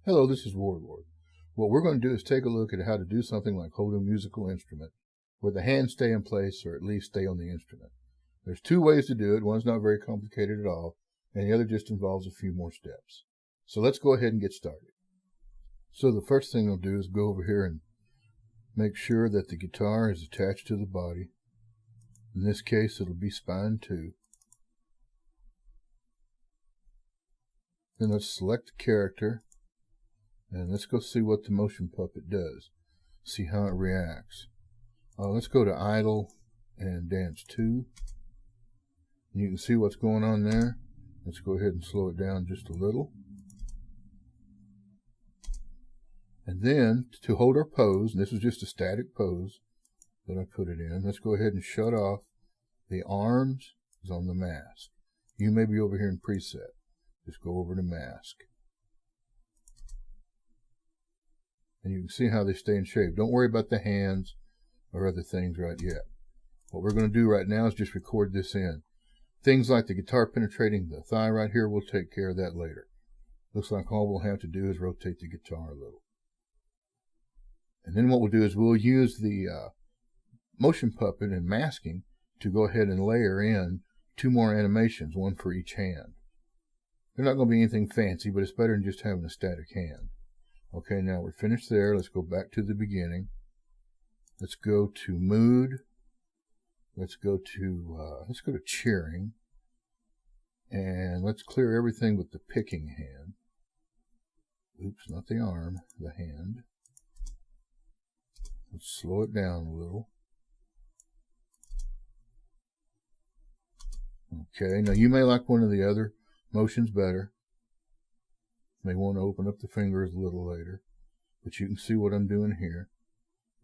Hello, this is Warlord. What we're going to do is take a look at how to do something like hold a musical instrument where the hands stay in place or at least stay on the instrument. There's two ways to do it. One's not very complicated at all, and the other just involves a few more steps. So let's go ahead and get started. So the first thing I'll do is go over here and make sure that the guitar is attached to the body. In this case, it'll be spine 2. Then let's select the character. And let's go see what the motion puppet does. See how it reacts. Let's go to idle and dance 2. You can see what's going on there. Let's go ahead and slow it down just a little. And then to hold our pose, and this is just a static pose that I put it in, let's go ahead and shut off the arms is on the mask. You may be over here in preset. Just go over to mask. And you can see how they stay in shape. Don't worry about the hands or other things right yet. What we're going to do right now is just record this in. Things like the guitar penetrating the thigh right here, we'll take care of that later. Looks like all we'll have to do is rotate the guitar a little. And then what we'll do is we'll use the motion puppet and masking to go ahead and layer in 2 more animations, one for each hand. They're not going to be anything fancy, but it's better than just having a static hand. Okay, now we're finished there. Let's go back to the beginning. Let's go to mood. Let's go to cheering. And let's clear everything with the picking hand. Oops, not the arm, the hand. Let's slow it down a little. Okay, now you may like one of the other motions better. May want to open up the fingers a little later, but you can see what I'm doing here.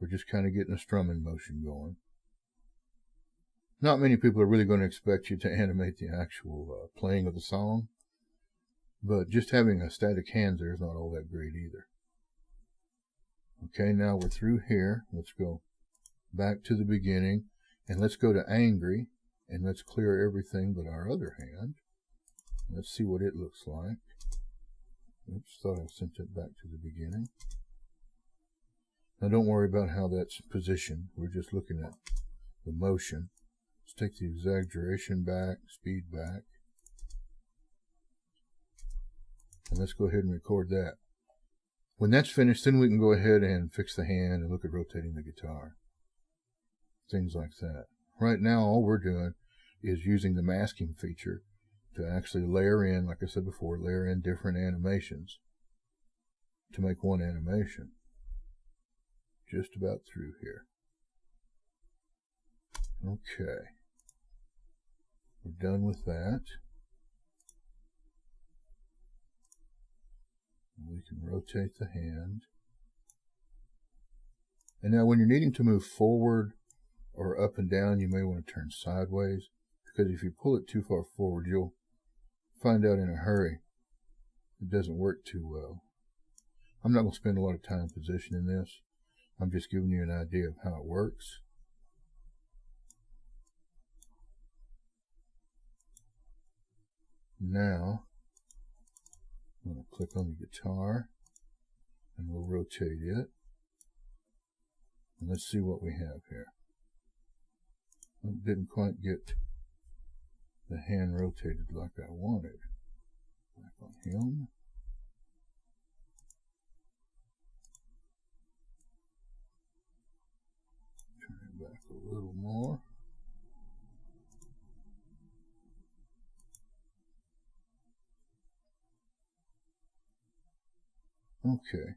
We're just kind of getting a strumming motion going. Not many people are really going to expect you to animate the actual playing of the song, but just having a static hand there is not all that great either. Okay, now we're through here. Let's go back to the beginning, and let's go to angry, and let's clear everything but our other hand. Let's see what it looks like. Oops, thought I sent it back to the beginning. Now don't worry about how that's positioned. We're just looking at the motion. Let's take the exaggeration back, speed back. And let's go ahead and record that. When that's finished, then we can go ahead and fix the hand and look at rotating the guitar. Things like that. Right now, all we're doing is using the masking feature to actually layer in, like I said before, layer in different animations to make one animation. Just about through here. Okay. We're done with that. We can rotate the hand. And now when you're needing to move forward or up and down, you may want to turn sideways, because if you pull it too far forward, you'll find out in a hurry it doesn't work too well. I'm not going to spend a lot of time positioning this. I'm just giving you an idea of how it works. Now, I'm going to click on the guitar and we'll rotate it. And let's see what we have here. I didn't quite get the hand rotated like I wanted. Back on him. Turn it back a little more. Okay.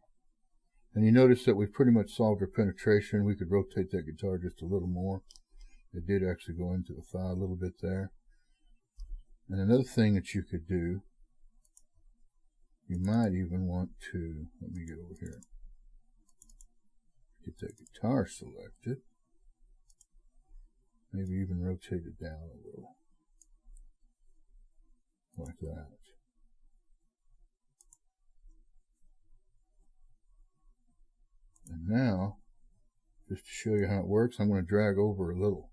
And you notice that we've pretty much solved our penetration. We could rotate that guitar just a little more. It did actually go into the thigh a little bit there. And another thing that you could do, you might even want to, let me get over here, get that guitar selected, maybe even rotate it down a little, like that. And now, just to show you how it works, I'm going to drag over a little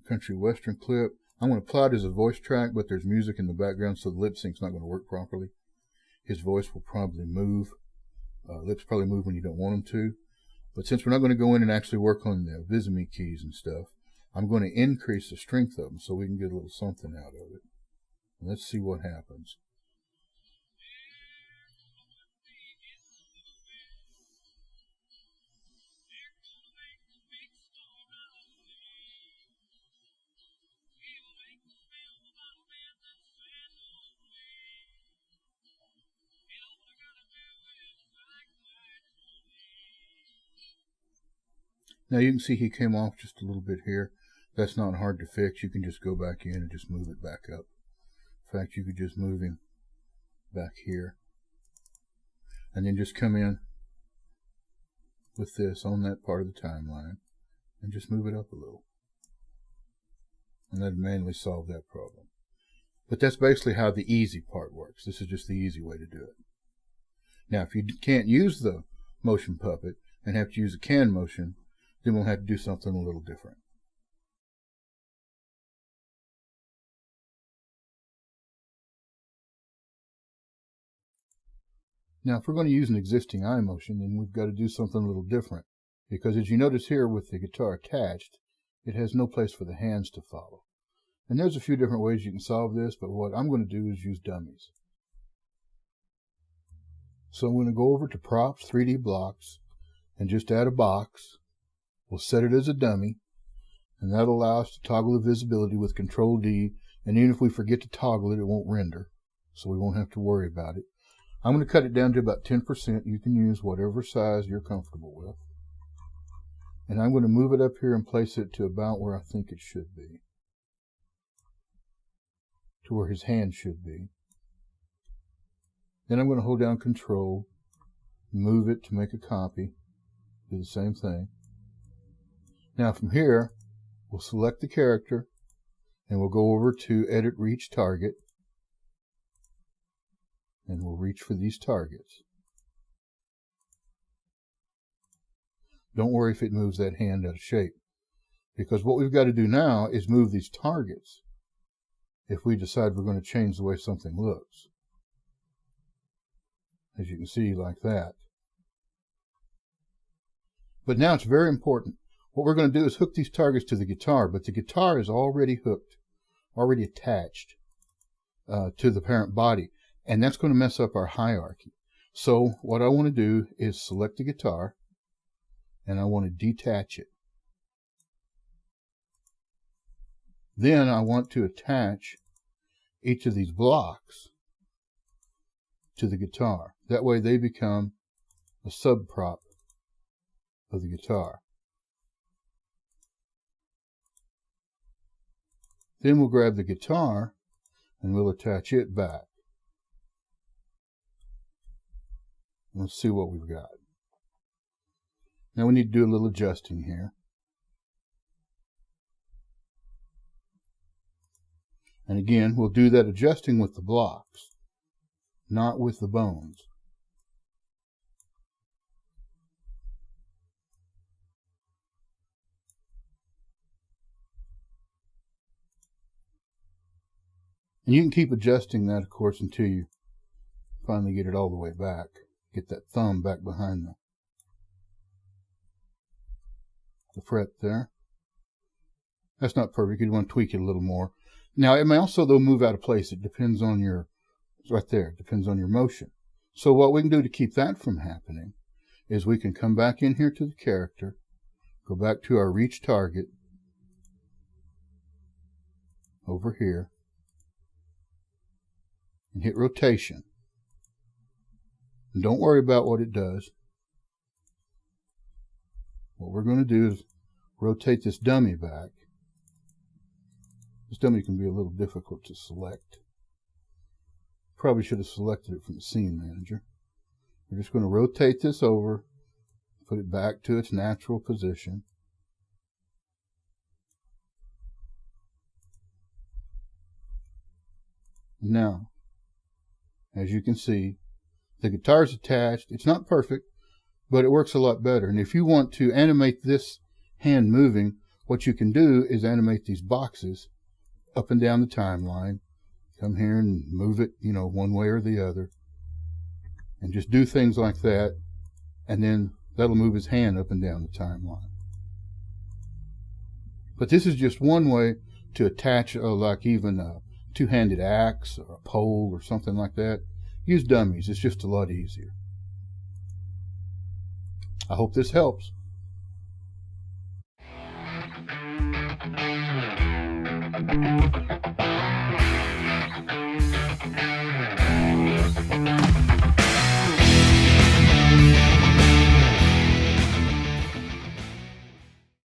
country western clip. I'm going to plot it as a voice track, but there's music in the background, so the lip sync's not going to work properly. his voice will probably move. Lips probably move when you don't want them to. But since we're not going to go in and actually work on the Visimi keys and stuff, I'm going to increase the strength of them so we can get a little something out of it. And let's see what happens. Now you can see he came off just a little bit here. That's not hard to fix. You can just go back in and just move it back up. In fact, you could just move him back here. And then just come in with this on that part of the timeline and just move it up a little. And that'd manually solve that problem. But that's basically how the easy part works. This is just the easy way to do it. Now, if you can't use the motion puppet and have to use a can motion, then we'll have to do something a little different. Now, if we're going to use an existing iMotion, then we've got to do something a little different. Because as you notice here with the guitar attached, it has no place for the hands to follow. And there's a few different ways you can solve this, but what I'm going to do is use dummies. So I'm going to go over to Props, 3D Blocks, and just add a box. We'll set it as a dummy, and that'll allow us to toggle the visibility with Control D, and even if we forget to toggle it, it won't render, so we won't have to worry about it. I'm going to cut it down to about 10%. You can use whatever size you're comfortable with. And I'm going to move it up here and place it to about where I think it should be. To where his hand should be. Then I'm going to hold down Control, move it to make a copy, do the same thing. Now from here, we'll select the character, and we'll go over to Edit Reach Target, and we'll reach for these targets. Don't worry if it moves that hand out of shape, because what we've got to do now is move these targets if we decide we're going to change the way something looks. As you can see, like that. But now it's very important. What we're going to do is hook these targets to the guitar, but the guitar is already hooked, already attached to the parent body, and that's going to mess up our hierarchy. So what I want to do is select the guitar, and I want to detach it. Then I want to attach each of these blocks to the guitar. That way they become a sub-prop of the guitar. Then we'll grab the guitar and we'll attach it back. Let's see what we've got. Now we need to do a little adjusting here. And again, we'll do that adjusting with the blocks, not with the bones. And you can keep adjusting that, of course, until you finally get it all the way back. Get that thumb back behind the fret there. That's not perfect. You'd want to tweak it a little more. Now, it may also, though, move out of place. It depends on your, right there, it depends on your motion. So what we can do to keep that from happening is we can come back in here to the character, go back to our reach target over here, and hit rotation. And don't worry about what it does. What we're going to do is rotate this dummy back. This dummy can be a little difficult to select. Probably should have selected it from the scene manager. We're just going to rotate this over, put it back to its natural position. Now, as you can see, the guitar is attached. It's not perfect, but it works a lot better. And if you want to animate this hand moving, what you can do is animate these boxes up and down the timeline. Come here and move it, one way or the other. and just do things like that, and then that'll move his hand up and down the timeline. But this is just one way to attach like even a two-handed axe or a pole or something like that. Use dummies. It's just a lot easier. I hope this helps.